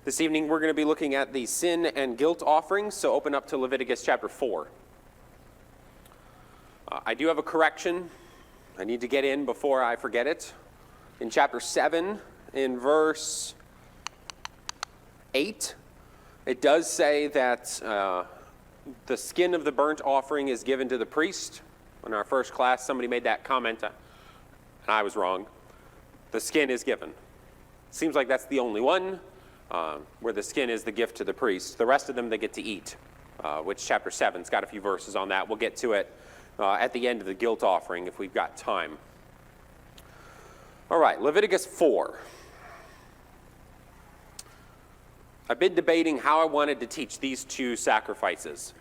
This evening we're going to be looking at the sin and guilt offerings, so open up to Leviticus chapter 4. I do have a correction I need to get in before I forget it. In chapter 7, in verse 8, it does say that the skin of the burnt offering is given to the priest. In our first class, somebody made that comment, and I was wrong. The skin is given. Seems like that's the only one where the skin is the gift to the priest. The rest of them they get to eat, which chapter 7's got a few verses on that. We'll get to it at the end of the guilt offering if we've got time. All right, Leviticus 4. I've been debating how I wanted to teach these two sacrifices,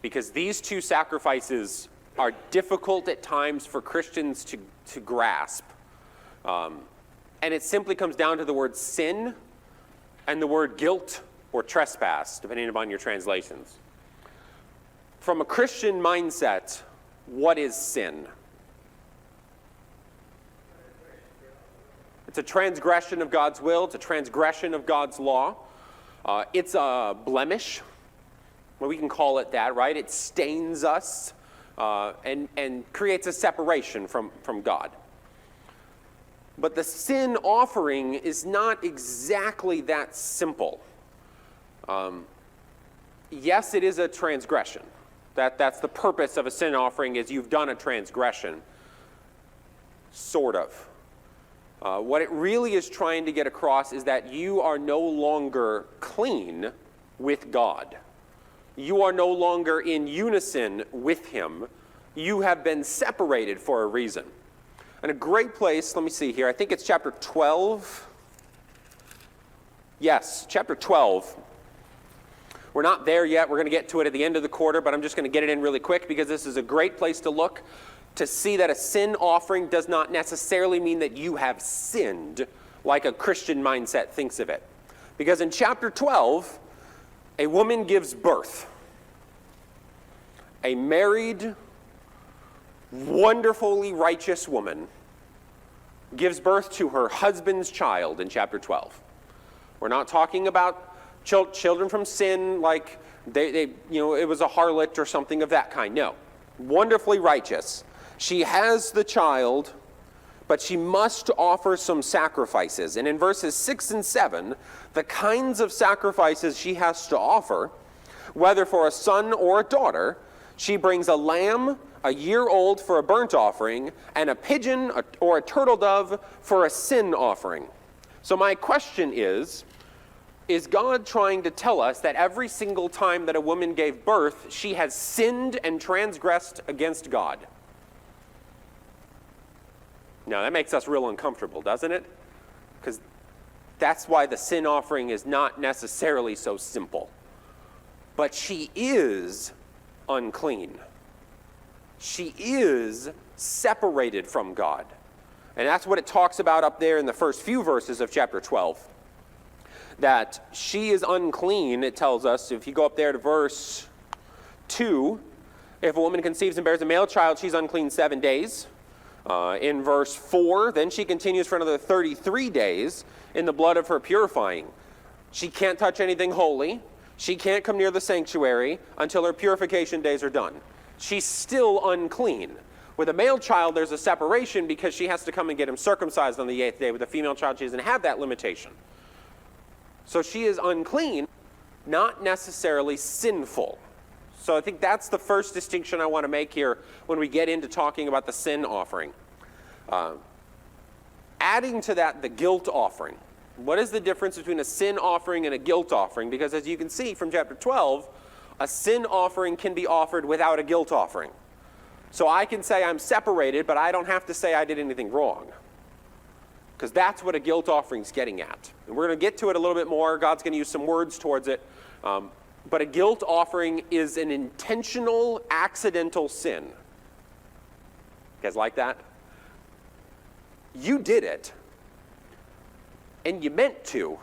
because these two sacrifices are difficult at times for Christians to grasp. And it simply comes down to the word sin and the word guilt or trespass, depending upon your translations. From a Christian mindset, what is sin? It's a transgression of God's will. It's a transgression of God's law. It's a blemish. Well, we can call it that, right? It stains us and creates a separation from God. But the sin offering is not exactly that simple. Yes, it is a transgression. That's the purpose of a sin offering, is you've done a transgression. Sort of. What it really is trying to get across is that you are no longer clean with God. You are no longer in unison with Him. You have been separated for a reason. And a great place, let me see here, I think it's chapter 12. Yes, chapter 12. We're not there yet. We're going to get to it at the end of the quarter, but I'm just going to get it in really quick because this is a great place to look to see that a sin offering does not necessarily mean that you have sinned like a Christian mindset thinks of it. Because in chapter 12, a woman gives birth. A married, wonderfully righteous woman gives birth to her husband's child in chapter 12. We're not talking about children from sin like it was a harlot or something of that kind. No. Wonderfully righteous. She has the child, but she must offer some sacrifices. And in verses 6 and 7, the kinds of sacrifices she has to offer, whether for a son or a daughter, she brings a lamb a year old for a burnt offering, and a pigeon or a turtle dove for a sin offering. So my question is God trying to tell us that every single time that a woman gave birth, she has sinned and transgressed against God? Now, that makes us real uncomfortable, doesn't it? Because that's why the sin offering is not necessarily so simple. But she is unclean. She is separated from God. And that's what it talks about up there in the first few verses of chapter 12. That she is unclean, it tells us, if you go up there to verse 2, if a woman conceives and bears a male child, she's unclean 7 days. In verse 4, then she continues for another 33 days in the blood of her purifying. She can't touch anything holy. She can't come near the sanctuary until her purification days are done. She's still unclean. With a male child, there's a separation because she has to come and get him circumcised on the 8th day. With a female child, she doesn't have that limitation. So she is unclean, not necessarily sinful. So I think that's the first distinction I want to make here when we get into talking about the sin offering. Adding to that the guilt offering. What is the difference between a sin offering and a guilt offering? Because as you can see from chapter 12, a sin offering can be offered without a guilt offering. So I can say I'm separated, but I don't have to say I did anything wrong. Because that's what a guilt offering is getting at. And we're going to get to it a little bit more. God's going to use some words towards it. But a guilt offering is an intentional, accidental sin. You guys like that? You did it, and you meant to,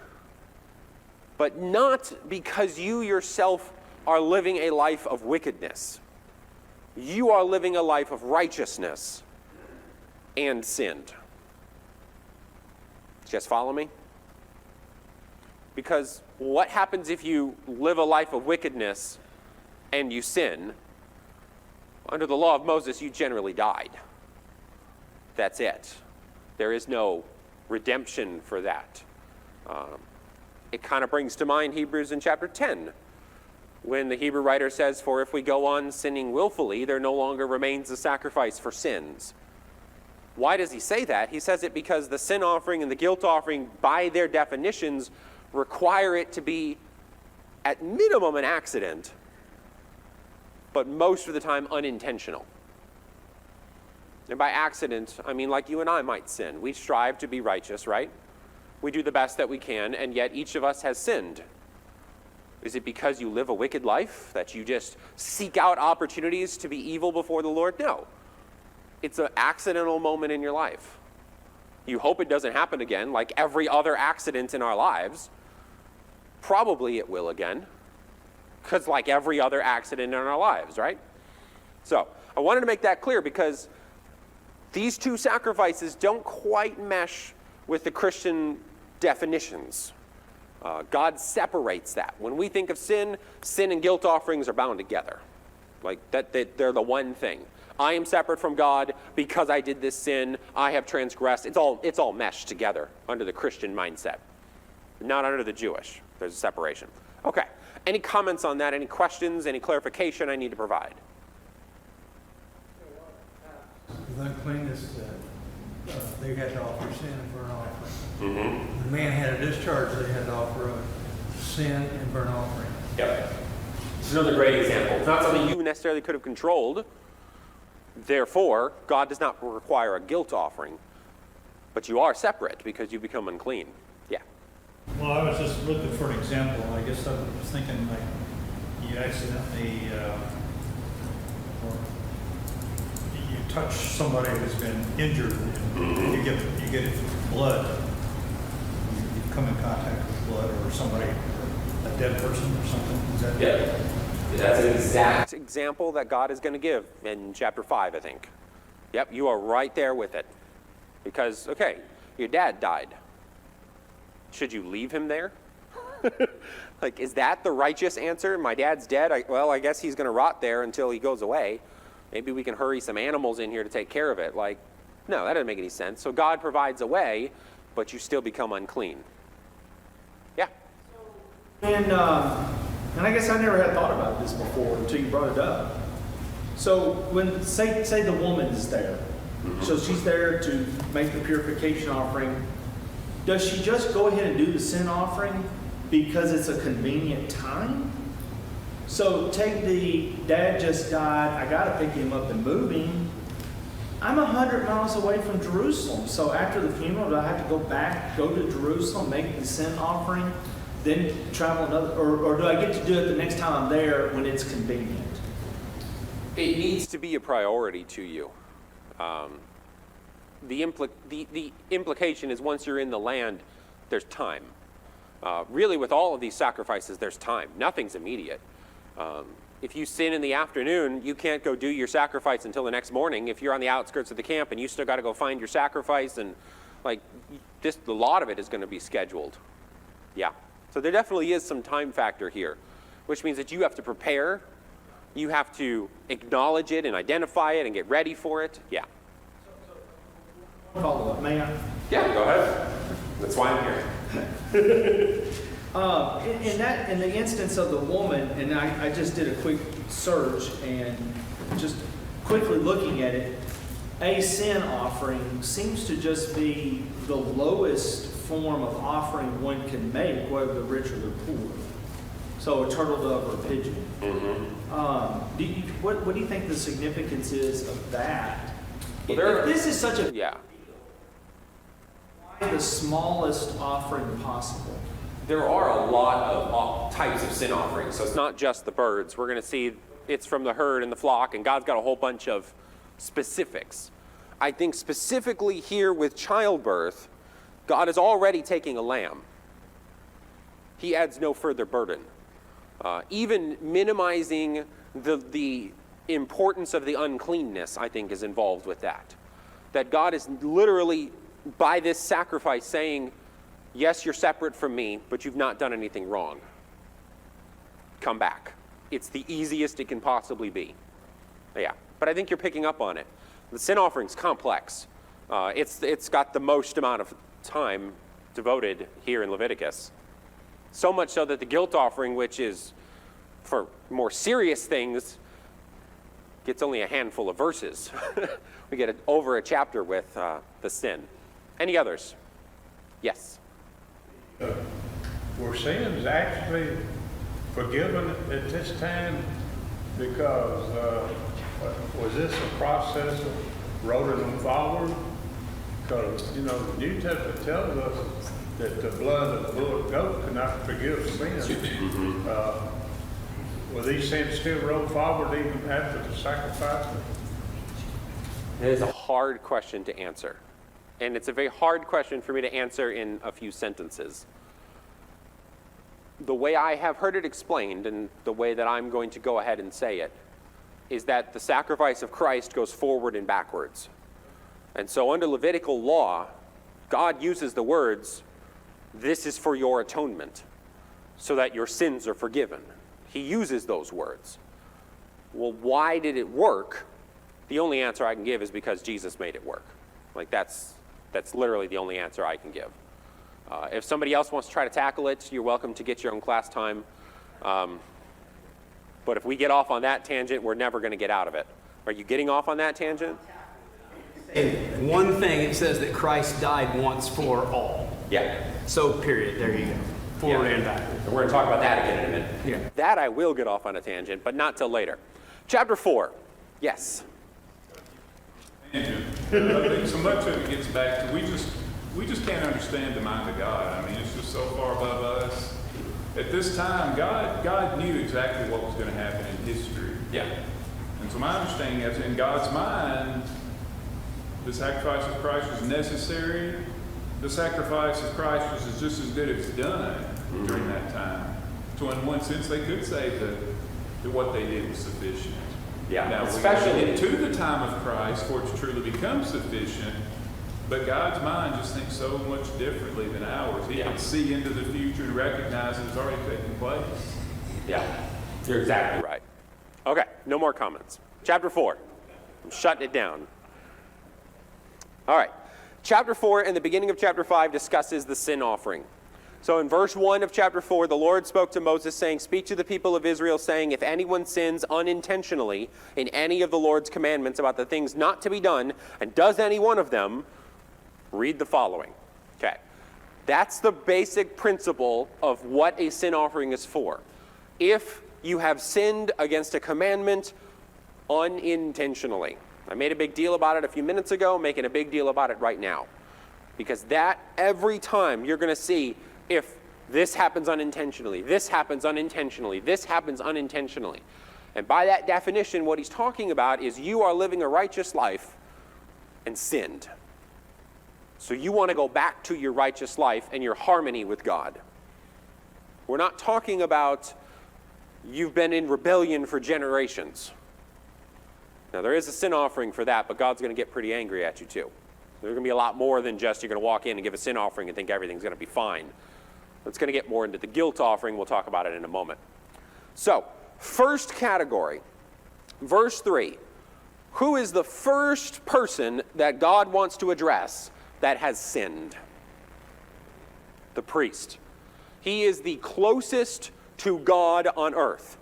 but not because you yourself are living a life of wickedness. You are living a life of righteousness and sinned. Just follow me? Because what happens if you live a life of wickedness and you sin? Under the law of Moses, you generally died. That's it. There is no redemption for that. It kind of brings to mind Hebrews in chapter 10, when the Hebrew writer says, "For if we go on sinning willfully, there no longer remains a sacrifice for sins." Why does he say that? He says it because the sin offering and the guilt offering, by their definitions, require it to be, at minimum, an accident, but most of the time unintentional. And by accident, I mean like you and I might sin. We strive to be righteous, right? We do the best that we can, and yet each of us has sinned. Is it because you live a wicked life, that you just seek out opportunities to be evil before the Lord? No. It's an accidental moment in your life. You hope it doesn't happen again, like every other accident in our lives. Probably it will again, because like every other accident in our lives, right? So, I wanted to make that clear because these two sacrifices don't quite mesh with the Christian definitions. God separates that. When we think of sin, sin and guilt offerings are bound together. Like that, they're the one thing. I am separate from God because I did this sin. I have transgressed. It's all meshed together under the Christian mindset, not under the Jewish. There's a separation. Okay. Any comments on that? Any questions? Any clarification I need to provide? With uncleanness, they had to offer sin and burnt offering. Mm-hmm. The man had a discharge, they had to offer a sin and burnt offering. Yep. It's another great example. It's not something you necessarily could have controlled. Therefore, God does not require a guilt offering. But you are separate because you become unclean. Yeah. Well, I was just looking for an example. I guess I was thinking like you accidentally or you touch somebody who's been injured and you get blood. You come in contact with blood or somebody, a dead person or something. Is that? Yeah. That's an exact example that God is going to give in chapter 5, I think. Yep, you are right there with it. Because, okay, your dad died. Should you leave him there? Like, is that the righteous answer? My dad's dead. I guess he's going to rot there until he goes away. Maybe we can hurry some animals in here to take care of it. Like, no, that doesn't make any sense. So God provides a way, but you still become unclean. Yeah. And I guess I never had thought about this before until you brought it up. So when, say the woman is there, so she's there to make the purification offering, does she just go ahead and do the sin offering because it's a convenient time? So take the dad just died, I got to pick him up and move him. I'm 100 miles away from Jerusalem. So after the funeral, do I have to go to Jerusalem, make the sin offering, then travel another, or do I get to do it the next time I'm there when it's convenient? It needs to be a priority to you. The implication is once you're in the land, there's time. Really, with all of these sacrifices, there's time. Nothing's immediate. If you sin in the afternoon, you can't go do your sacrifice until the next morning. If you're on the outskirts of the camp and you still got to go find your sacrifice, and like a lot of it is going to be scheduled. Yeah. So there definitely is some time factor here, which means that you have to prepare, you have to acknowledge it and identify it and get ready for it. Yeah. Follow up, may I? Yeah, go ahead. That's why I'm here. In the instance of the woman, and I just did a quick search and just quickly looking at it, a sin offering seems to just be the lowest form of offering one can make, whether they're rich or they're poor. So a turtle dove or a pigeon. Mm-hmm. What do you think the significance is of that? Well, if this is such a yeah. why the smallest offering possible? There are a lot of types of sin offerings, so it's not just the birds. We're going to see it's from the herd and the flock, and God's got a whole bunch of specifics. I think specifically here with childbirth, God is already taking a lamb. He adds no further burden. Even minimizing the importance of the uncleanness, I think, is involved with that. That God is literally, by this sacrifice, saying, yes, you're separate from me, but you've not done anything wrong. Come back. It's the easiest it can possibly be. Yeah, but I think you're picking up on it. The sin offering's complex. It's got the most amount of time devoted here in Leviticus. So much so that the guilt offering, which is for more serious things, gets only a handful of verses. We get over a chapter with the sin. Any others? Yes. Were sins actually forgiven at this time? Because was this a process of rolling them forward? Because, you know, the New Testament tells us that the blood of the bull and goat could not forgive sins. Were these sins still rolled forward even after the sacrifice? It is a hard question to answer. And it's a very hard question for me to answer in a few sentences. The way I have heard it explained, and the way that I'm going to go ahead and say it, is that the sacrifice of Christ goes forward and backwards. And so under Levitical law, God uses the words, "This is for your atonement," so that your sins are forgiven. He uses those words. Well, why did it work? The only answer I can give is because Jesus made it work. Like that's literally the only answer I can give. If somebody else wants to try to tackle it, you're welcome to get your own class time. But if we get off on that tangent, we're never going to get out of it. Are you getting off on that tangent? And one thing, it says that Christ died once for all. Yeah. So, period. There you go. Forward and backward. We're going to talk about that again in a minute. Yeah. That I will get off on a tangent, but not till later. Chapter 4. Yes. I think so much of it gets back to we just can't understand the mind of God. I mean, it's just so far above us. At this time, God knew exactly what was going to happen in history. Yeah. And so my understanding is in God's mind, the sacrifice of Christ was necessary. The sacrifice of Christ was just as good as done during that time. So in one sense, they could say that what they did was sufficient. Yeah, now, especially we get to the time of Christ for it to truly become sufficient, but God's mind just thinks so much differently than ours. He can see into the future and recognize that it's already taking place. Yeah, you're exactly right. Okay, no more comments. Chapter 4. I'm shutting it down. All right. Chapter 4 and the beginning of chapter 5 discusses the sin offering. So in verse 1 of chapter 4, the Lord spoke to Moses, saying, "Speak to the people of Israel, saying, if anyone sins unintentionally in any of the Lord's commandments about the things not to be done, and does any one of them, read the following." Okay. That's the basic principle of what a sin offering is for. If you have sinned against a commandment unintentionally. I made a big deal about it a few minutes ago, making a big deal about it right now. Because that, every time you're going to see if this happens unintentionally, this happens unintentionally, this happens unintentionally. And by that definition, what he's talking about is you are living a righteous life and sinned. So you want to go back to your righteous life and your harmony with God. We're not talking about you've been in rebellion for generations. Now, there is a sin offering for that, but God's going to get pretty angry at you too. There's going to be a lot more than just you're going to walk in and give a sin offering and think everything's going to be fine. It's going to get more into the guilt offering. We'll talk about it in a moment. So, first category, verse 3. Who is the first person that God wants to address that has sinned? The priest. He is the closest to God on earth.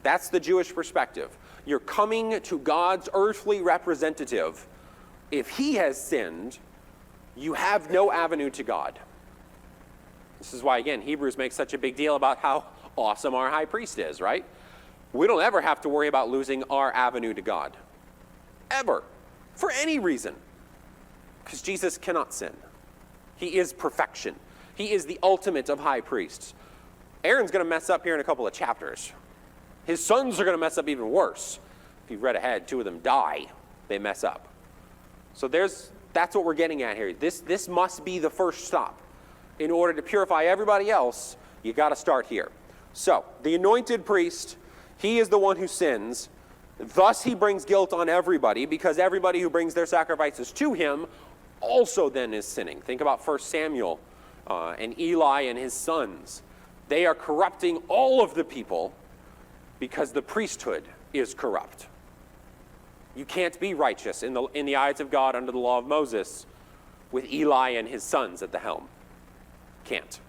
That's the Jewish perspective. You're coming to God's earthly representative. If he has sinned, you have no avenue to God. This is why, again, Hebrews makes such a big deal about how awesome our high priest is, right? We don't ever have to worry about losing our avenue to God. Ever. For any reason. Because Jesus cannot sin. He is perfection. He is the ultimate of high priests. Aaron's going to mess up here in a couple of chapters. His sons are going to mess up even worse. If you've read ahead, 2 of them die. They mess up. So that's what we're getting at here. This must be the first stop. In order to purify everybody else, you got to start here. So, the anointed priest, he is the one who sins. Thus, he brings guilt on everybody, because everybody who brings their sacrifices to him also then is sinning. Think about 1 Samuel and Eli and his sons. They are corrupting all of the people because the priesthood is corrupt. You can't be righteous in the eyes of God under the law of Moses with Eli and his sons at the helm. Can't.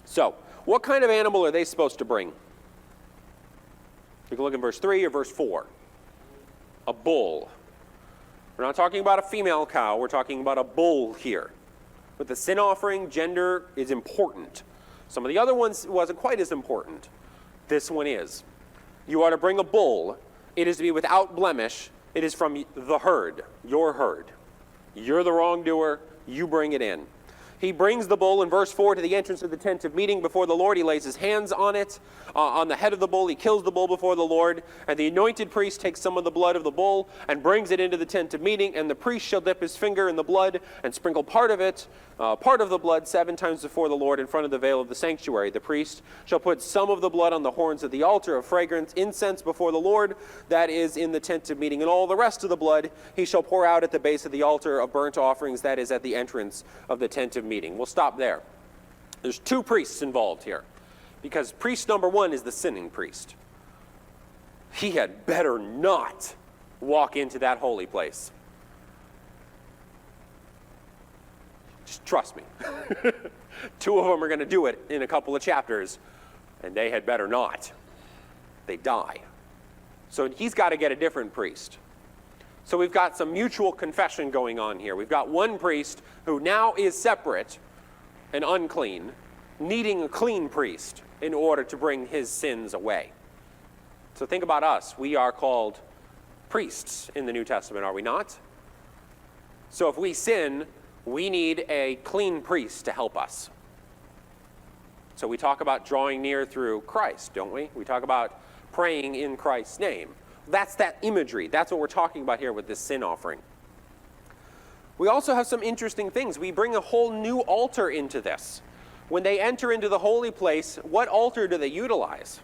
So, what kind of animal are they supposed to bring? You can look in verse 3 or verse 4. A bull. We're not talking about a female cow, we're talking about a bull here. With the sin offering, gender is important. Some of the other ones wasn't quite as important. This one is. You are to bring a bull. It is to be without blemish. It is from the herd, your herd. You're the wrongdoer, you bring it in. He brings the bull in verse 4 to the entrance of the tent of meeting before the Lord. He lays his hands on it, on the head of the bull. He kills the bull before the Lord. And the anointed priest takes some of the blood of the bull and brings it into the tent of meeting. And the priest shall dip his finger in the blood and sprinkle part of the blood 7 times before the Lord in front of the veil of the sanctuary. The priest shall put some of the blood on the horns of the altar of fragrance incense before the Lord, that is in the tent of meeting. And all the rest of the blood he shall pour out at the base of the altar of burnt offerings, that is at the entrance of the tent of meeting. We'll stop there. There's 2 priests involved here, because priest number 1 is the sinning priest. He had better not walk into that holy place. Just trust me. 2 of them are going to do it in a couple of chapters, and they had better not. They die. So he's got to get a different priest. So we've got some mutual confession going on here. We've got one priest who now is separate and unclean, needing a clean priest in order to bring his sins away. So think about us. We are called priests in the New Testament, are we not? So if we sin, we need a clean priest to help us. So we talk about drawing near through Christ, don't we? We talk about praying in Christ's name. That's that imagery. That's what we're talking about here with this sin offering. We also have some interesting things. We bring a whole new altar into this. When they enter into the holy place, what altar do they utilize?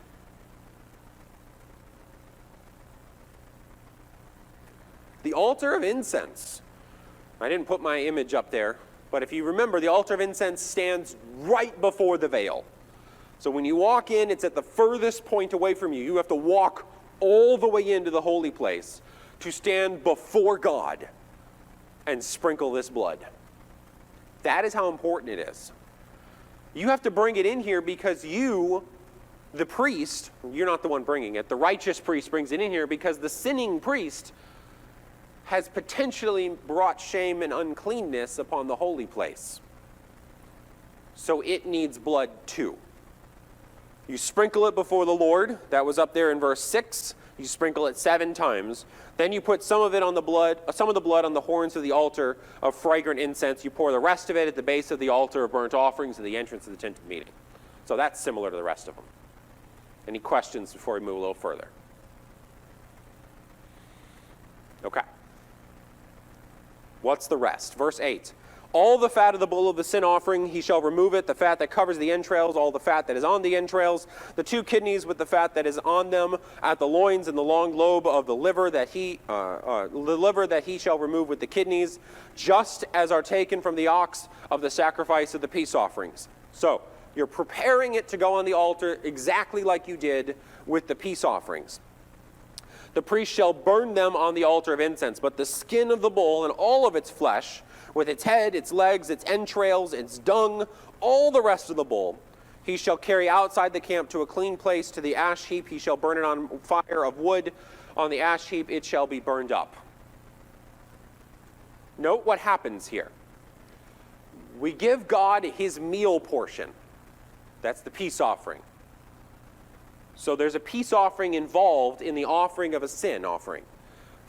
The altar of incense. I didn't put my image up there, but if you remember, the altar of incense stands right before the veil. So when you walk in, it's at the furthest point away from you. You have to walk all the way into the holy place to stand before God and sprinkle this blood. That is how important it is. You have to bring it in here because you, the priest, you're not the one bringing it, the righteous priest brings it in here because the sinning priest has potentially brought shame and uncleanness upon the holy place. So it needs blood too. You sprinkle it before the Lord. That was up there in verse 6. You sprinkle it 7 times. Then you put some of the blood on the horns of the altar of fragrant incense. You pour the rest of it at the base of the altar of burnt offerings at the entrance of the tent of meeting. So that's similar to the rest of them. Any questions before we move a little further? Okay. What's the rest? Verse 8. All the fat of the bull of the sin offering, he shall remove it, the fat that covers the entrails, all the fat that is on the entrails, the 2 kidneys with the fat that is on them, at the loins and the long lobe of the liver that he shall remove with the kidneys, just as are taken from the ox of the sacrifice of the peace offerings. So, you're preparing it to go on the altar exactly like you did with the peace offerings. The priest shall burn them on the altar of incense, but the skin of the bull and all of its flesh, with its head, its legs, its entrails, its dung, all the rest of the bull, he shall carry outside the camp to a clean place, to the ash heap. He shall burn it on fire of wood. On the ash heap it shall be burned up. Note what happens here. We give God his meal portion. That's the peace offering. So there's a peace offering involved in the offering of a sin offering,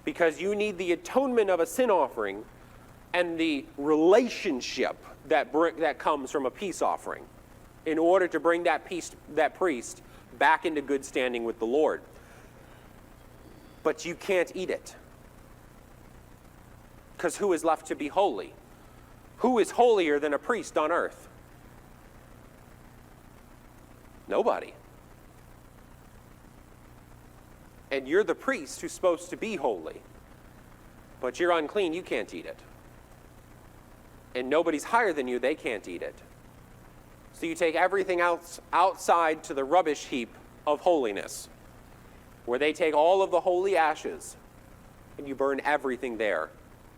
because you need the atonement of a sin offering and the relationship that comes from a peace offering in order to bring that priest back into good standing with the Lord. But you can't eat it, because who is left to be holy? Who is holier than a priest on earth? Nobody. And you're the priest who's supposed to be holy, but you're unclean, you can't eat it. and nobody's higher than you, they can't eat it. So you take everything else outside to the rubbish heap of holiness, where they take all of the holy ashes, and you burn everything there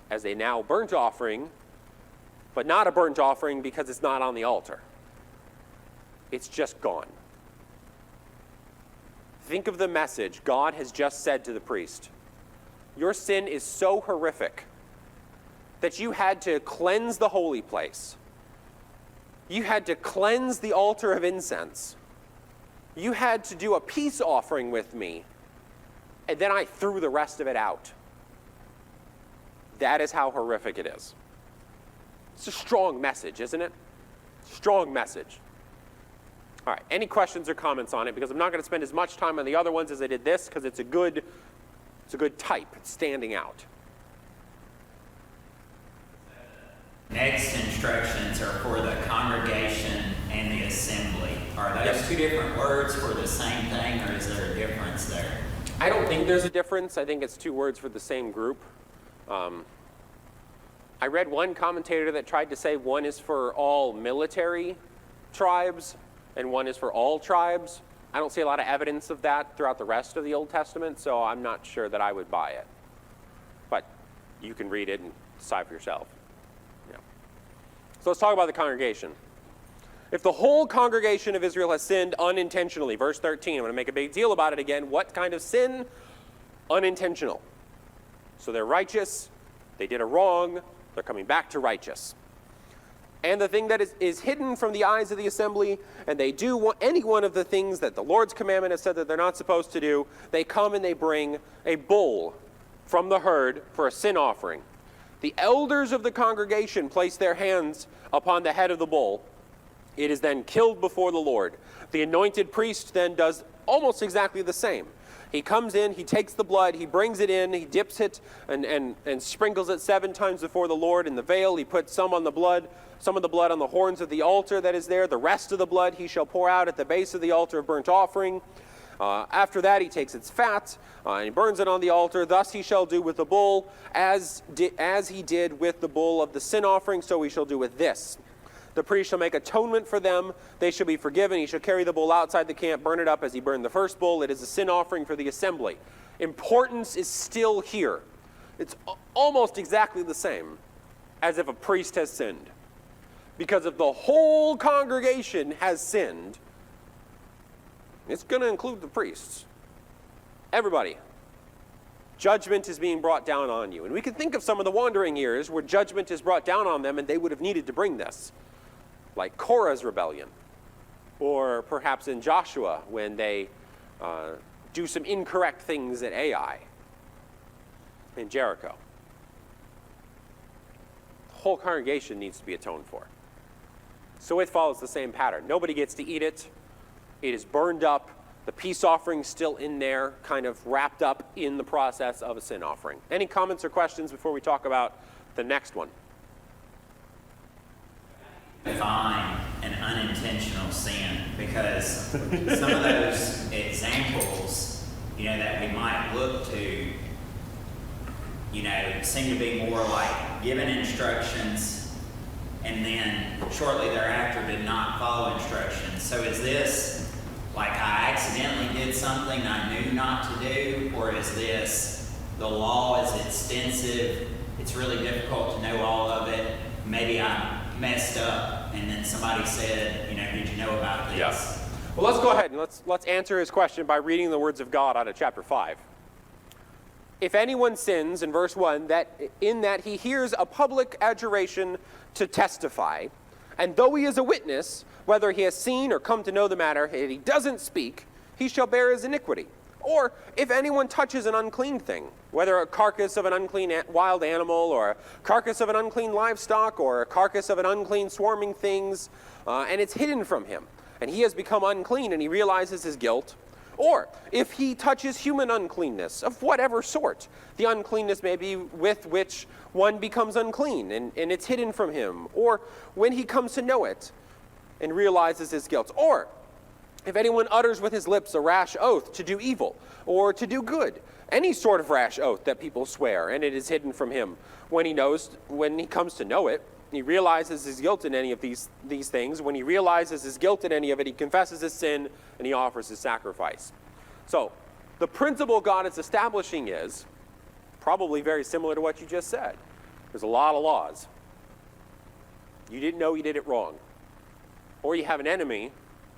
as a now burnt offering, but not a burnt offering because it's not on the altar. It's just gone. Think of the message God has just said to the priest. Your sin is so horrific that you had to cleanse the holy place. You had to cleanse the altar of incense. You had to do a peace offering with me, and then I threw the rest of it out. That is how horrific it is. It's a strong message, isn't it? Strong message. All right, any questions or comments on it? Because I'm not going to spend as much time on the other ones as I did this, because it's a good type. It's standing out. Next instructions are for the congregation and the assembly. Are those two different words for the same thing, or is there a difference there? I don't think there's a difference. I think it's two words for the same group. I read one commentator that tried to say one is for all military tribes and one is for all tribes. I don't see a lot of evidence of that throughout the rest of the Old Testament, so I'm not sure that I would buy it. But you can read it and decide for yourself. Yeah. So let's talk about the congregation. If the whole congregation of Israel has sinned unintentionally, verse 13, I'm going to make a big deal about it again. What kind of sin? Unintentional. So they're righteous, they did a wrong, they're coming back to righteous. And the thing that is hidden from the eyes of the assembly, and they do any one of the things that the Lord's commandment has said that they're not supposed to do, they come and they bring a bull from the herd for a sin offering. The elders of the congregation place their hands upon the head of the bull. It is then killed before the Lord. The anointed priest then does almost exactly the same. He comes in, he takes the blood, he brings it in, he dips it and sprinkles it 7 times before the Lord in the veil. He puts some of the blood on the horns of the altar that is there. The rest of the blood he shall pour out at the base of the altar of burnt offering. After that, he takes its fat and he burns it on the altar. Thus he shall do with the bull, as he did with the bull of the sin offering, so he shall do with this. The priest shall make atonement for them. They shall be forgiven. He shall carry the bull outside the camp, burn it up as he burned the first bull. It is a sin offering for the assembly. Importance is still here. It's almost exactly the same as if a priest has sinned. Because if the whole congregation has sinned, it's going to include the priests. Everybody. Judgment is being brought down on you. And we can think of some of the wandering years where judgment is brought down on them and they would have needed to bring this. Like Korah's rebellion, or perhaps in Joshua when they do some incorrect things at Ai in Jericho. The whole congregation needs to be atoned for. So it follows the same pattern. Nobody gets to eat it. It is burned up. The peace offering still in there, kind of wrapped up in the process of a sin offering. Any comments or questions before we talk about the next one? Define an unintentional sin, because some of those examples, that we might look to, seem to be more like given instructions and then shortly thereafter did not follow instructions. So is this like I accidentally did something I knew not to do, or is this the law is extensive, it's really difficult to know all of it, maybe I messed up, and then somebody said, did you know about this? Yes. Well, let's go ahead and let's answer his question by reading the words of God out of chapter 5. If anyone sins, in verse 1, that he hears a public adjuration to testify, and though he is a witness, whether he has seen or come to know the matter, if he doesn't speak, he shall bear his iniquity. Or if anyone touches an unclean thing, whether a carcass of an unclean wild animal, or a carcass of an unclean livestock, or a carcass of an unclean swarming things, and it's hidden from him, and he has become unclean and he realizes his guilt. Or if he touches human uncleanness of whatever sort, the uncleanness may be with which one becomes unclean, and it's hidden from him. Or when he comes to know it and realizes his guilt. Or if anyone utters with his lips a rash oath to do evil or to do good, any sort of rash oath that people swear, and it is hidden from him, when he comes to know it, He realizes his guilt in any of these things. When he realizes his guilt in any of it, he confesses his sin and he offers his sacrifice. So the principle God is establishing is probably very similar to what you just said. There's a lot of laws. You didn't know you did it wrong. Or you have an enemy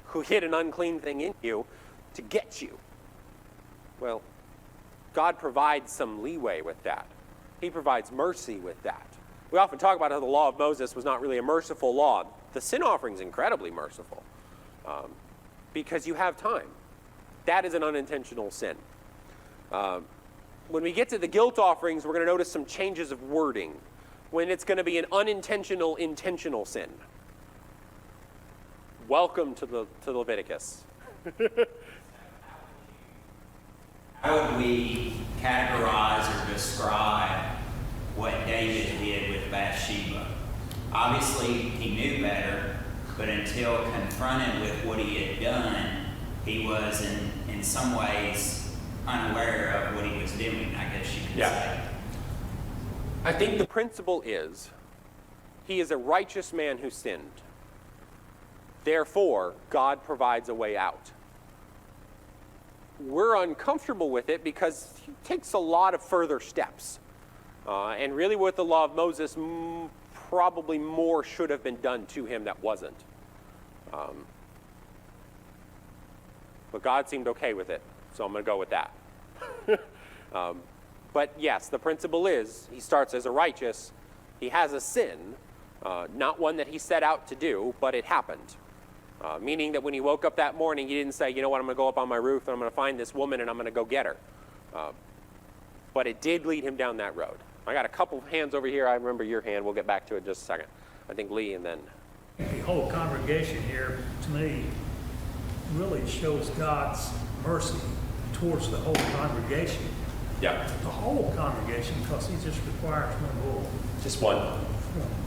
who hid an unclean thing in you to get you. Well, God provides some leeway with that. He provides mercy with that. We often talk about how the law of Moses was not really a merciful law. The sin offering is incredibly merciful because you have time. That is an unintentional sin. When we get to the guilt offerings, we're going to notice some changes of wording. When it's going to be an unintentional, intentional sin. Welcome to Leviticus. How would we categorize or describe what David did with Bathsheba? Obviously, he knew better, but until confronted with what he had done, he was in some ways unaware of what he was doing, I guess you could say. I think the principle is, he is a righteous man who sinned. Therefore, God provides a way out. We're uncomfortable with it because it takes a lot of further steps. And really with the law of Moses, probably more should have been done to him that wasn't. But God seemed okay with it, so I'm going to go with that. But yes, the principle is, he starts as a righteous. He has a sin, not one that he set out to do, but it happened. Meaning that when he woke up that morning, he didn't say, you know what, I'm going to go up on my roof and I'm going to find this woman and I'm going to go get her. But it did lead him down that road. I got a couple of hands over here. I remember your hand. We'll get back to it in just a second. I think Lee and then... The whole congregation here, to me, really shows God's mercy towards the whole congregation. Yeah. The whole congregation, because he just requires one rule. Just one.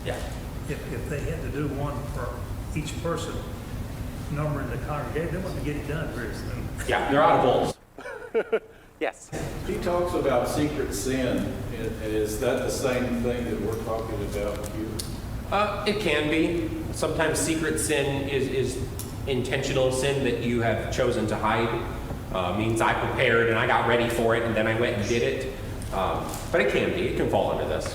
Yeah. If they had to do one for each person, number in the congregation, they wouldn't get it done very soon. Yeah, they're out of bowls. Yes. He talks about secret sin. Is that the same thing that we're talking about here? It can be. Sometimes secret sin is intentional sin that you have chosen to hide. Means I prepared and I got ready for it and then I went and did it. But it can be. It can fall under this.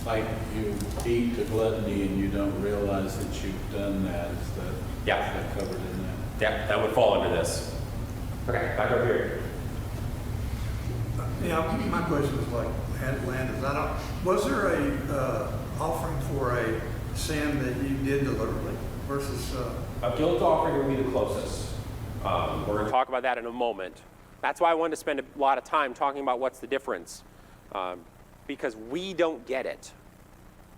Like you eat to gluttony and you don't realize that you've done that. Is that covered in that? Yeah, that would fall under this. Okay, back over here. Yeah, my question was like, Landis, was there a offering for a sin that you did deliberately versus... A guilt offering would be the closest. We're going to talk about that in a moment. That's why I wanted to spend a lot of time talking about what's the difference. Because we don't get it.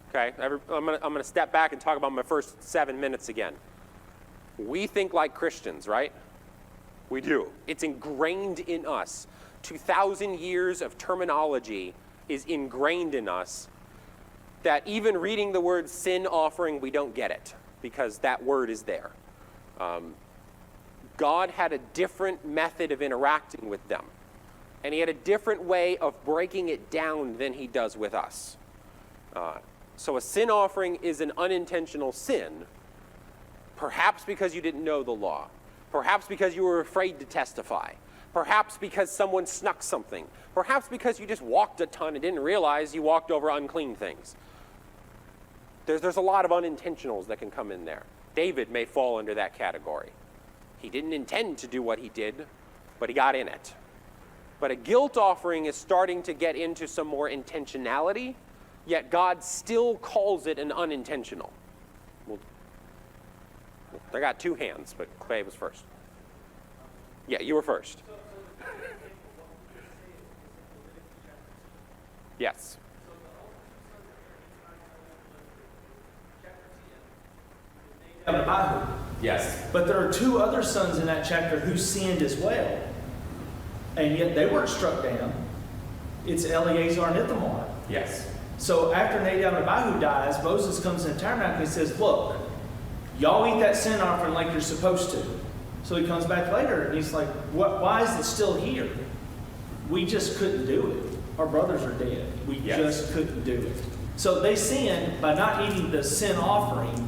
Okay, I'm going to step back and talk about my first 7 minutes again. We think like Christians, right? We do. It's ingrained in us. 2,000 years of terminology is ingrained in us that even reading the word sin offering, we don't get it because that word is there. God had a different method of interacting with them. And he had a different way of breaking it down than he does with us. So a sin offering is an unintentional sin, perhaps because you didn't know the law, perhaps because you were afraid to testify, perhaps because someone snuck something, perhaps because you just walked a ton and didn't realize you walked over unclean things. There's a lot of unintentionals that can come in there. David may fall under that category. He didn't intend to do what he did, but he got in it. But a guilt offering is starting to get into some more intentionality, yet God still calls it an unintentional. I got two hands, but Clay was first. Yeah, you were first. Yes. Yes. But there are two other sons in that chapter who sinned as well. And yet they weren't struck down. It's Eleazar and Ithamar. Yes. So after Nadab and Abihu dies, Moses comes in the tabernacle and he says, look, y'all eat that sin offering like you're supposed to. So he comes back later and he's like, why is it still here? We just couldn't do it. Our brothers are dead. We just couldn't do it. So they sinned by not eating the sin offering,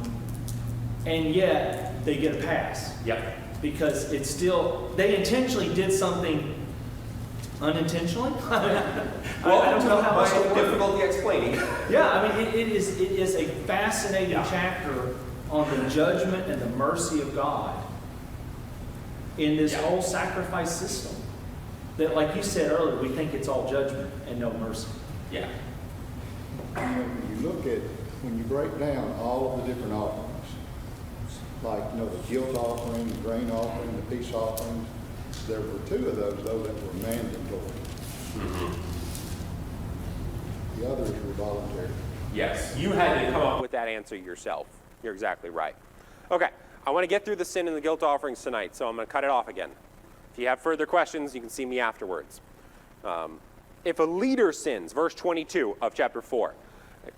and yet they get a pass. Yep. Because it's still, they intentionally did something unintentionally? I don't know how else to word it. difficulty explaining. Yeah, I mean, it is a fascinating chapter on the judgment and the mercy of God in this whole sacrifice system. That, like you said earlier, we think it's all judgment and no mercy. Yeah. When you look at, when you break down all of the different offerings, like, the guilt offering, the grain offering, the peace offerings, there were two of those, though, that were mandatory. Mm-hmm. The others were voluntary. Yes. You had to come up with that answer yourself. You're exactly right. Okay, I want to get through the sin and the guilt offerings tonight, so I'm going to cut it off again. If you have further questions, you can see me afterwards. If a leader sins, verse 22 of chapter 4,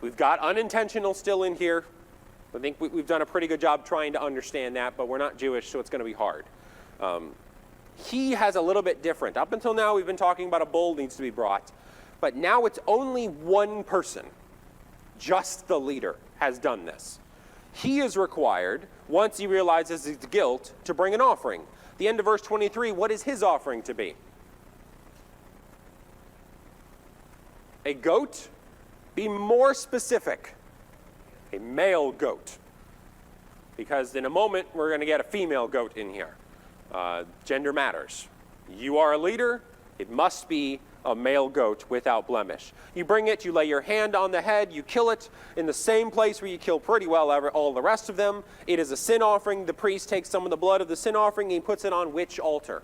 we've got unintentional still in here. I think we've done a pretty good job trying to understand that, but we're not Jewish, so it's going to be hard. He has a little bit different. Up until now, we've been talking about a bull needs to be brought, but now it's only one person, just the leader, has done this. He is required, once he realizes his guilt, to bring an offering. The end of verse 23, what is his offering to be? A goat? Be more specific. A male goat. Because in a moment, we're going to get a female goat in here. Gender matters. You are a leader, it must be a male goat without blemish. You bring it, you lay your hand on the head, you kill it in the same place where you kill pretty well all the rest of them. It is a sin offering. The priest takes some of the blood of the sin offering and he puts it on which altar?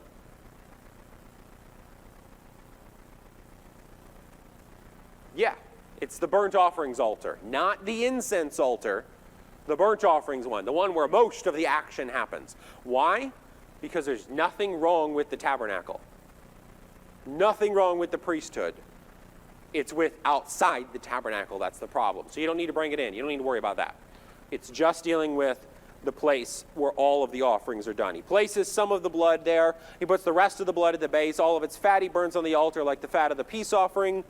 Yeah, it's the burnt offerings altar, not the incense altar, the burnt offerings one, the one where most of the action happens. Why? Because there's nothing wrong with the tabernacle. Nothing wrong with the priesthood. It's with outside the tabernacle that's the problem. So you don't need to bring it in. You don't need to worry about that. It's just dealing with the place where all of the offerings are done. He places some of the blood there. He puts the rest of the blood at the base. All of its fat he burns on the altar like the fat of the peace offering.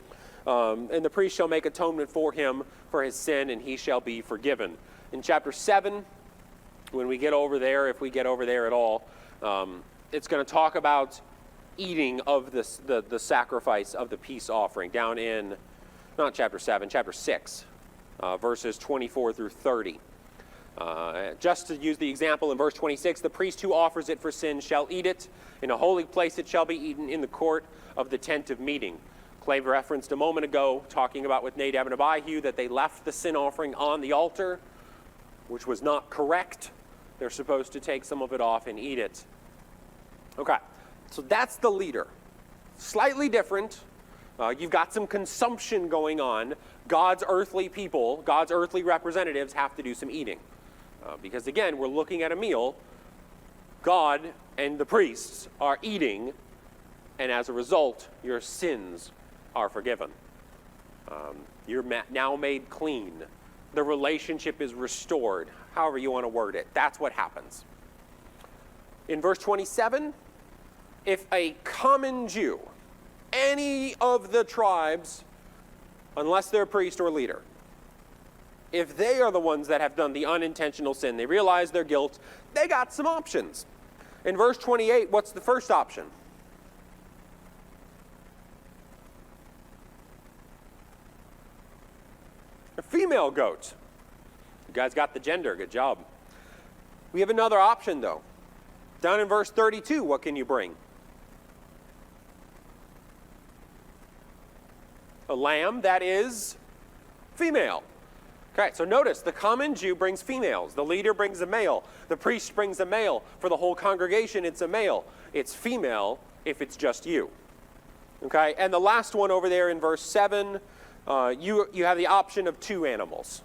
And the priest shall make atonement for him for his sin, and he shall be forgiven. In chapter 7, when we get over there, if we get over there at all, it's going to talk about eating of the sacrifice of the peace offering down in, not chapter 7, chapter 6, verses 24 through 30. Just to use the example in verse 26, the priest who offers it for sin shall eat it. In a holy place it shall be eaten in the court of the tent of meeting. Clay referenced a moment ago, talking about with Nadab and Abihu, that they left the sin offering on the altar, which was not correct. They're supposed to take some of it off and eat it. Okay, so that's the leader. Slightly different. You've got some consumption going on. God's earthly people, God's earthly representatives have to do some eating. Because again, we're looking at a meal. God and the priests are eating, and as a result, your sins are forgiven. You're now made clean. The relationship is restored. However you want to word it. That's what happens. In verse 27, if a common Jew, any of the tribes, unless they're a priest or leader, if they are the ones that have done the unintentional sin, they realize their guilt, they got some options. In verse 28, what's the first option? A female goat. You guys got the gender, good job. We have another option though. Down in verse 32, what can you bring? A lamb that is female. Okay, so notice the common Jew brings females. The leader brings a male. The priest brings a male. For the whole congregation, it's a male. It's female if it's just you. Okay, and the last one over there in verse 7, you have the option of two animals.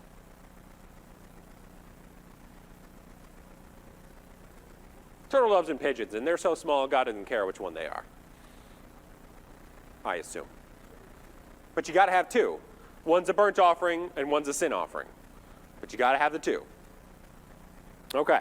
Turtle doves and pigeons, and they're so small, God doesn't care which one they are, I assume. But you got to have two. One's a burnt offering and one's a sin offering. But you got to have the two. Okay.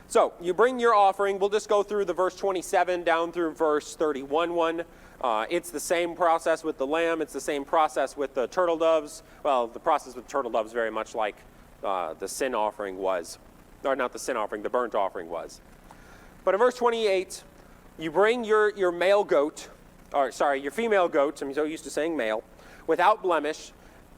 So you bring your offering. We'll just go through the verse 27 down through verse 31 one. It's the same process with the lamb. It's the same process with the turtle doves. Well, the process with turtle doves very much like the sin offering was. Or not the sin offering, the burnt offering was. But in verse 28, you bring your male goat, or sorry, your female goat, I'm so used to saying male, without blemish,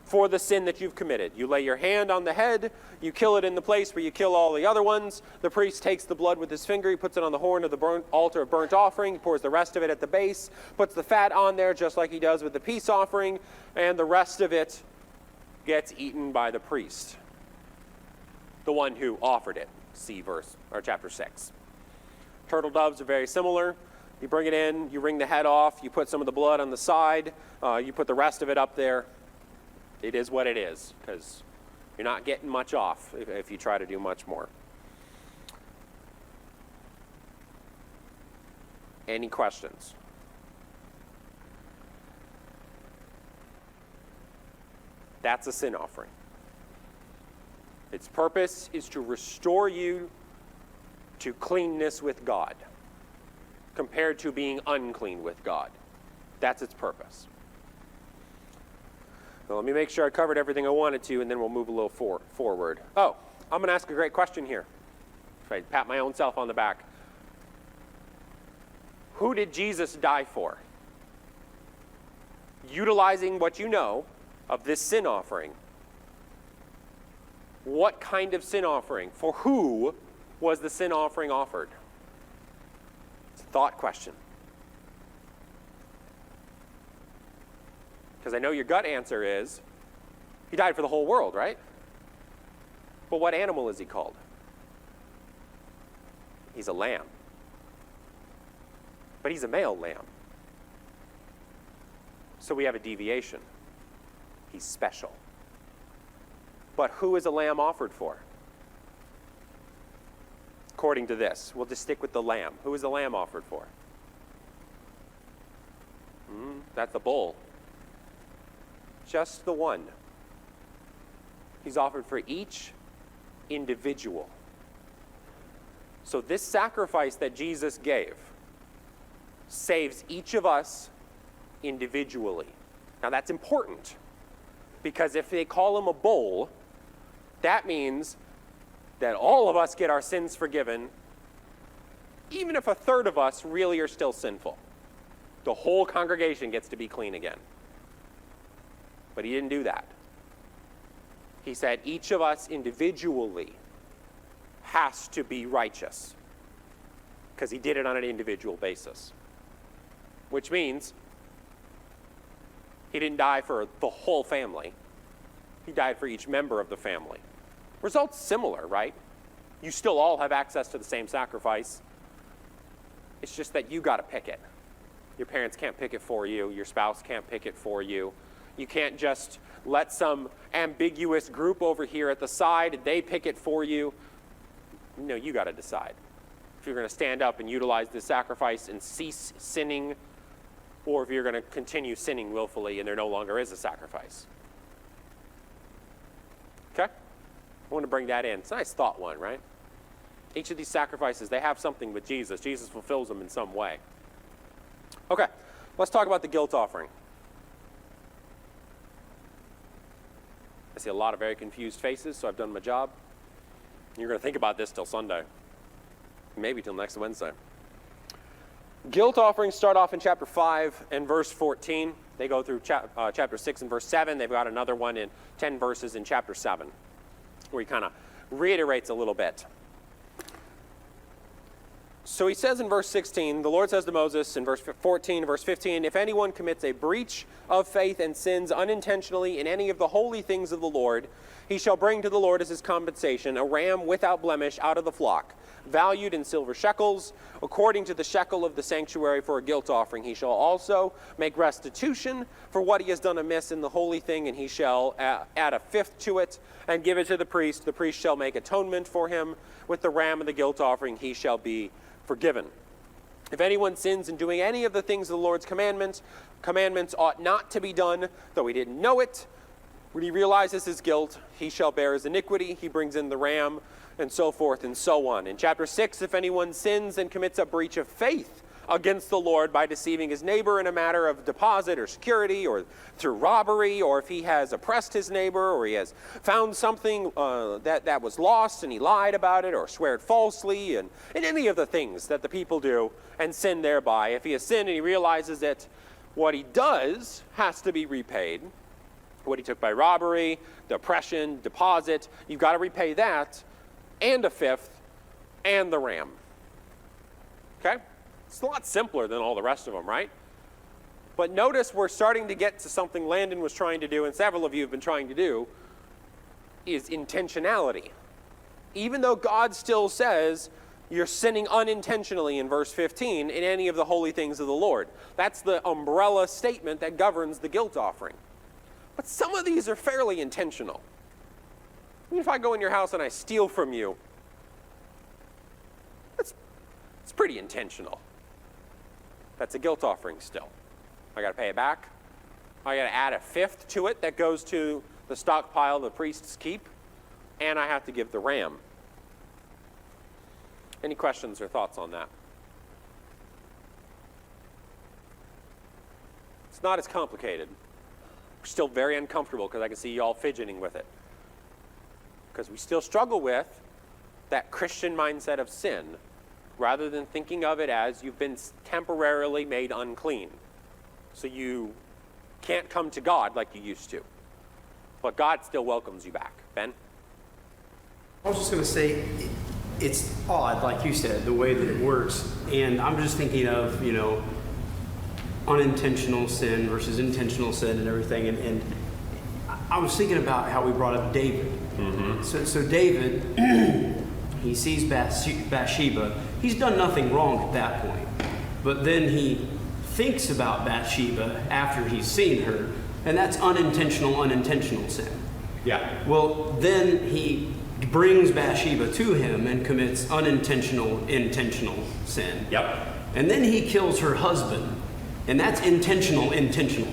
for the sin that you've committed. You lay your hand on the head, you kill it in the place where you kill all the other ones. The priest takes the blood with his finger, he puts it on the horn of the altar of burnt offering, he pours the rest of it at the base, puts the fat on there just like he does with the peace offering, and the rest of it gets eaten by the priest, the one who offered it. See chapter 6. Turtle doves are very similar. You bring it in, you wring the head off, you put some of the blood on the side, you put the rest of it up there. It is what it is, because you're not getting much off if you try to do much more. Any questions? That's a sin offering. Its purpose is to restore you to cleanness with God, compared to being unclean with God. That's its purpose. Now, let me make sure I covered everything I wanted to, and then we'll move a little forward. Oh, I'm going to ask a great question here. If I pat my own self on the back. Who did Jesus die for? Utilizing what you know of this sin offering, what kind of sin offering? For who was the sin offering offered? It's a thought question. Because I know your gut answer is, he died for the whole world, right? But what animal is he called? He's a lamb. But he's a male lamb. So we have a deviation. He's special. But who is a lamb offered for? According to this, we'll just stick with the lamb. Who is the lamb offered for? That's the bull. Just the one. He's offered for each individual. So this sacrifice that Jesus gave saves each of us individually. Now that's important, because if they call him a bull, that means that all of us get our sins forgiven, even if a third of us really are still sinful. The whole congregation gets to be clean again. But he didn't do that. He said each of us individually has to be righteous, because he did it on an individual basis. Which means he didn't die for the whole family. He died for each member of the family. Results similar, right? You still all have access to the same sacrifice. It's just that you got to pick it. Your parents can't pick it for you. Your spouse can't pick it for you. You can't just let some ambiguous group over here at the side, they pick it for you. No, you got to decide. If you're going to stand up and utilize this sacrifice and cease sinning, or if you're going to continue sinning willfully and there no longer is a sacrifice. Okay? I want to bring that in. It's a nice thought one, right? Each of these sacrifices, they have something with Jesus. Jesus fulfills them in some way. Okay, let's talk about the guilt offering. I see a lot of very confused faces, so I've done my job. You're going to think about this till Sunday. Maybe till next Wednesday. Guilt offerings start off in chapter 5 and verse 14. They go through chapter 6 and verse 7. They've got another one in 10 verses in chapter 7, where he kind of reiterates a little bit. So he says in verse 16, the Lord says to Moses in verse 14, verse 15, if anyone commits a breach of faith and sins unintentionally in any of the holy things of the Lord, he shall bring to the Lord as his compensation a ram without blemish out of the flock, valued in silver shekels, according to the shekel of the sanctuary for a guilt offering. He shall also make restitution for what he has done amiss in the holy thing, and he shall add a fifth to it and give it to the priest. The priest shall make atonement for him with the ram of the guilt offering. He shall be forgiven. If anyone sins in doing any of the things of the Lord's commandments ought not to be done, though he didn't know it. When he realizes his guilt, he shall bear his iniquity. He brings in the ram, and so forth and so on. In chapter 6, if anyone sins and commits a breach of faith against the Lord by deceiving his neighbor in a matter of deposit or security or through robbery, or if he has oppressed his neighbor, or he has found something that was lost and he lied about it or sweared falsely, and any of the things that the people do and sin thereby. If he has sinned and he realizes that what he does has to be repaid, what he took by robbery, the oppression, deposit, you've got to repay that, and a fifth, and the ram. Okay? It's a lot simpler than all the rest of them, right? But notice we're starting to get to something Landon was trying to do, and several of you have been trying to do, is intentionality. Even though God still says you're sinning unintentionally in verse 15 in any of the holy things of the Lord. That's the umbrella statement that governs the guilt offering. But some of these are fairly intentional. I mean, if I go in your house and I steal from you, it's pretty intentional. That's a guilt offering still. I got to pay it back. I got to add a fifth to it that goes to the stockpile the priests keep, and I have to give the ram. Any questions or thoughts on that? It's not as complicated. We're still very uncomfortable because I can see you all fidgeting with it. Because we still struggle with that Christian mindset of sin, rather than thinking of it as you've been temporarily made unclean. So you can't come to God like you used to. But God still welcomes you back. Ben? I was just going to say, it's odd, like you said, the way that it works. And I'm just thinking of, unintentional sin versus intentional sin and everything. And I was thinking about how we brought up David. Mm-hmm. So David, he sees Bathsheba. He's done nothing wrong at that point. But then he thinks about Bathsheba after he's seen her, and that's unintentional sin. Yeah. Well, then he brings Bathsheba to him and commits intentional sin. Yep. And then he kills her husband, and that's intentional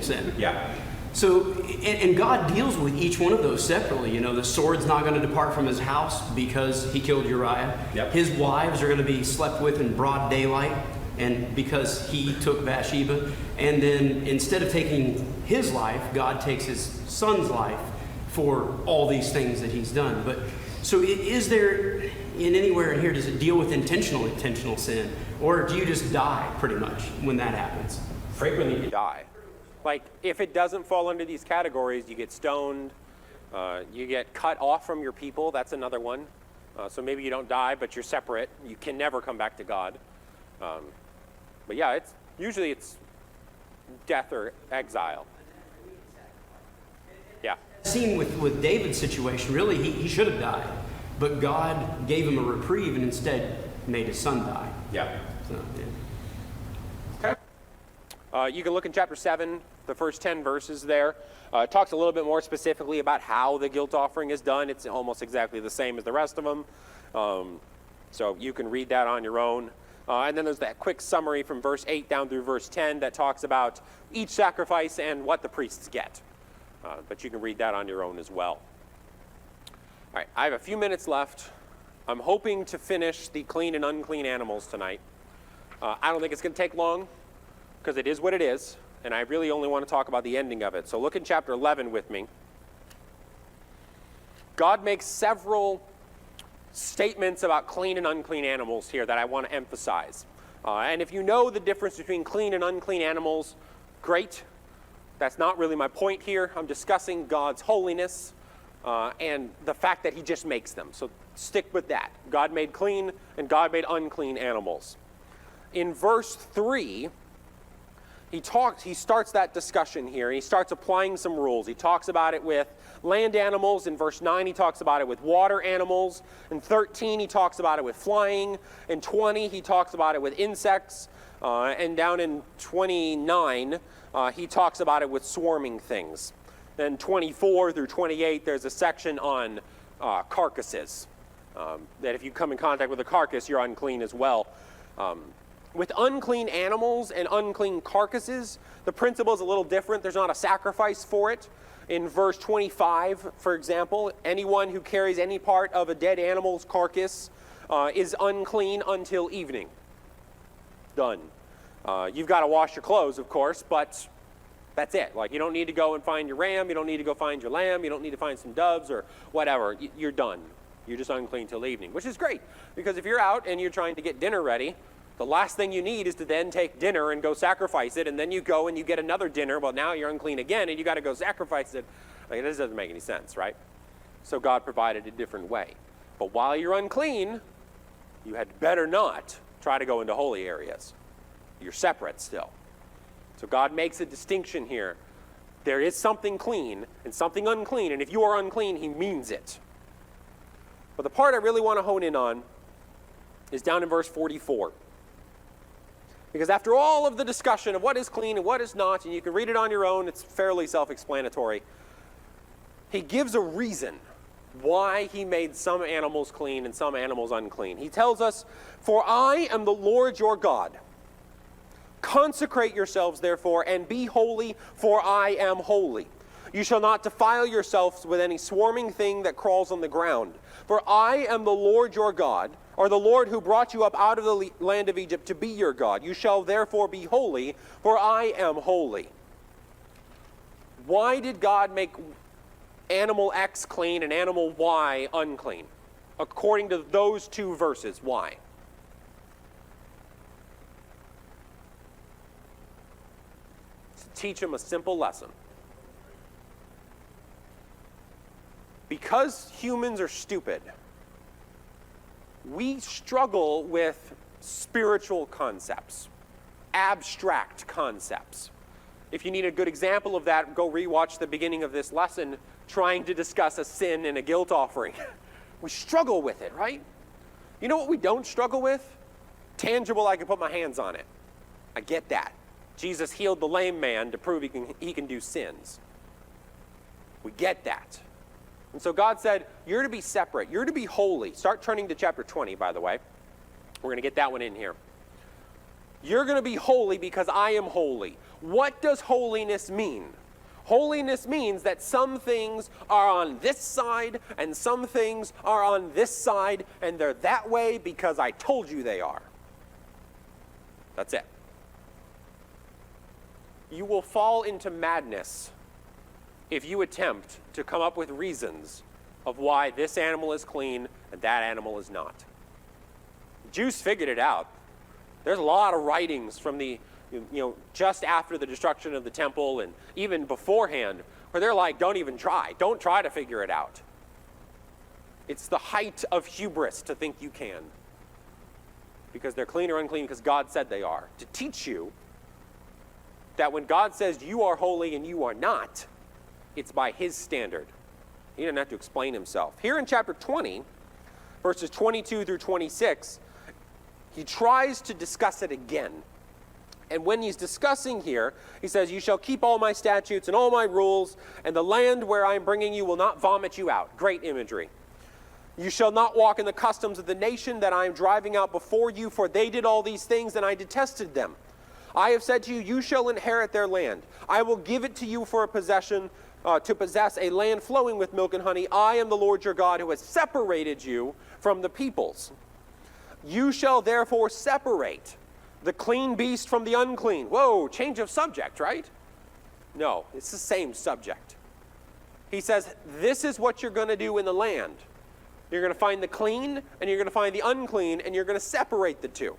sin. Yeah. So, and God deals with each one of those separately. The sword's not going to depart from his house because he killed Uriah. Yep. His wives are going to be slept with in broad daylight, and because he took Bathsheba. And then instead of taking his life, God takes his son's life for all these things that he's done. But so is there, in anywhere in here, does it deal with intentional sin? Or do you just die pretty much when that happens? Frequently you die. Like, if it doesn't fall under these categories, you get stoned, you get cut off from your people. That's another one. So maybe you don't die, but you're separate. You can never come back to God. But yeah, it's usually death or exile. Yeah. Scene with David's situation, really, he should have died. But God gave him a reprieve and instead made his son die. Yeah. So, yeah. You can look in chapter 7, the first 10 verses there. It talks a little bit more specifically about how the guilt offering is done. It's almost exactly the same as the rest of them. So you can read that on your own. And then there's that quick summary from verse 8 down through verse 10 that talks about each sacrifice and what the priests get. But you can read that on your own as well. All right, I have a few minutes left. I'm hoping to finish the clean and unclean animals tonight. I don't think it's going to take long, because it is what it is, and I really only want to talk about the ending of it. So look in chapter 11 with me. God makes several statements about clean and unclean animals here that I want to emphasize. And if you know the difference between clean and unclean animals, great. That's not really my point here. I'm discussing God's holiness and the fact that he just makes them. So stick with that. God made clean and God made unclean animals. In verse 3, he starts that discussion here, and he starts applying some rules. He talks about it with land animals. In verse 9, he talks about it with water animals. In 13, he talks about it with flying. In 20, he talks about it with insects. And down in 29, he talks about it with swarming things. Then 24 through 28, there's a section on carcasses. That if you come in contact with a carcass, you're unclean as well. With unclean animals and unclean carcasses, the principle is a little different. There's not a sacrifice for it. In verse 25, for example, anyone who carries any part of a dead animal's carcass is unclean until evening. Done. You've got to wash your clothes, of course, but that's it. Like, you don't need to go and find your ram. You don't need to go find your lamb. You don't need to find some doves or whatever. You're done. You're just unclean till evening, which is great. Because if you're out and you're trying to get dinner ready, the last thing you need is to then take dinner and go sacrifice it, and then you go and you get another dinner. Well, now you're unclean again, and you got to go sacrifice it. Like, this doesn't make any sense, right? So God provided a different way. But while you're unclean, you had better not try to go into holy areas. You're separate still. So God makes a distinction here. There is something clean and something unclean, and if you are unclean, he means it. But the part I really want to hone in on is down in verse 44. Because after all of the discussion of what is clean and what is not, and you can read it on your own, it's fairly self-explanatory, he gives a reason why he made some animals clean and some animals unclean. He tells us, "For I am the Lord your God. Consecrate yourselves, therefore, and be holy, for I am holy. You shall not defile yourselves with any swarming thing that crawls on the ground. For I am the Lord your God, or the Lord who brought you up out of the land of Egypt to be your God. You shall therefore be holy, for I am holy." Why did God make animal X clean and animal Y unclean? According to those two verses, why? To teach them a simple lesson. Because humans are stupid, we struggle with spiritual concepts, abstract concepts. If you need a good example of that, go rewatch the beginning of this lesson trying to discuss a sin and a guilt offering. We struggle with it, right? You know what we don't struggle with? Tangible, I can put my hands on it. I get that. Jesus healed the lame man to prove he can do sins. We get that. And so God said, you're to be separate. You're to be holy. Start turning to chapter 20, by the way. We're going to get that one in here. You're going to be holy because I am holy. What does holiness mean? Holiness means that some things are on this side and some things are on this side, and they're that way because I told you they are. That's it. You will fall into madness if you attempt to come up with reasons of why this animal is clean and that animal is not. The Jews figured it out. There's a lot of writings from just after the destruction of the temple and even beforehand where they're like, don't even try. Don't try to figure it out. It's the height of hubris to think you can. Because they're clean or unclean because God said they are. To teach you that when God says you are holy and you are not, it's by his standard. He didn't have to explain himself. Here in chapter 20, verses 22 through 26, he tries to discuss it again. And when he's discussing here, he says, you shall keep all my statutes and all my rules, and the land where I am bringing you will not vomit you out. Great imagery. You shall not walk in the customs of the nation that I am driving out before you, for they did all these things, and I detested them. I have said to you, you shall inherit their land. I will give it to you for a possession, to possess a land flowing with milk and honey. I am the Lord your God who has separated you from the peoples. You shall therefore separate the clean beast from the unclean. Whoa, change of subject, right? No, it's the same subject. He says, this is what you're going to do in the land. You're going to find the clean and you're going to find the unclean, and you're going to separate the two.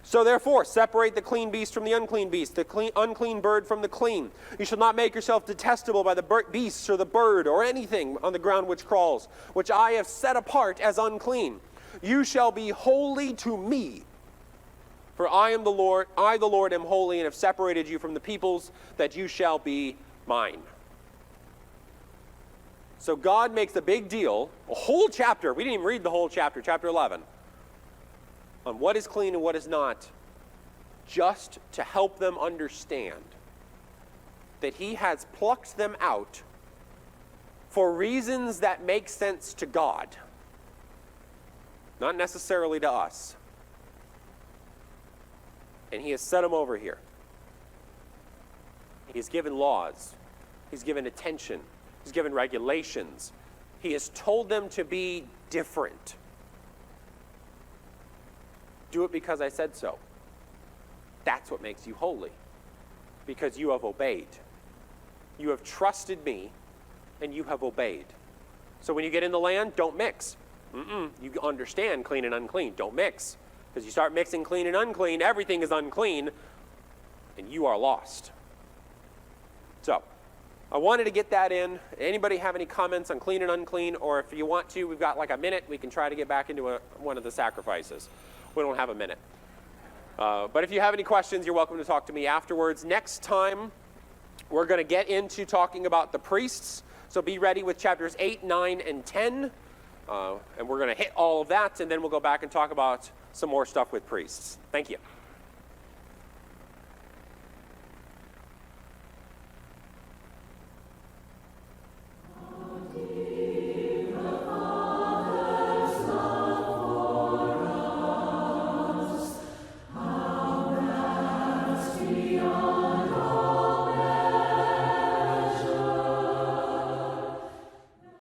So therefore, separate the clean beast from the unclean beast, the unclean bird from the clean. You shall not make yourself detestable by the beasts or the bird or anything on the ground which crawls, which I have set apart as unclean. You shall be holy to me. For I am the Lord, I the Lord am holy, and have separated you from the peoples, that you shall be mine. So God makes a big deal, a whole chapter, we didn't even read the whole chapter, chapter 11, on what is clean and what is not, just to help them understand that he has plucked them out for reasons that make sense to God, not necessarily to us. And he has set them over here. He's given laws. He's given attention. He's given regulations. He has told them to be different. Do it because I said so. That's what makes you holy, because you have obeyed. You have trusted me, and you have obeyed. So when you get in the land, don't mix. You understand clean and unclean. Don't mix. Because you start mixing clean and unclean, everything is unclean, and you are lost. So, I wanted to get that in. Anybody have any comments on clean and unclean? Or if you want to, we've got like a minute. We can try to get back into one of the sacrifices. We don't have a minute. But if you have any questions, you're welcome to talk to me afterwards. Next time, we're going to get into talking about the priests. So be ready with chapters 8, 9, and 10. And we're going to hit all of that, and then we'll go back and talk about some more stuff with priests. Thank you.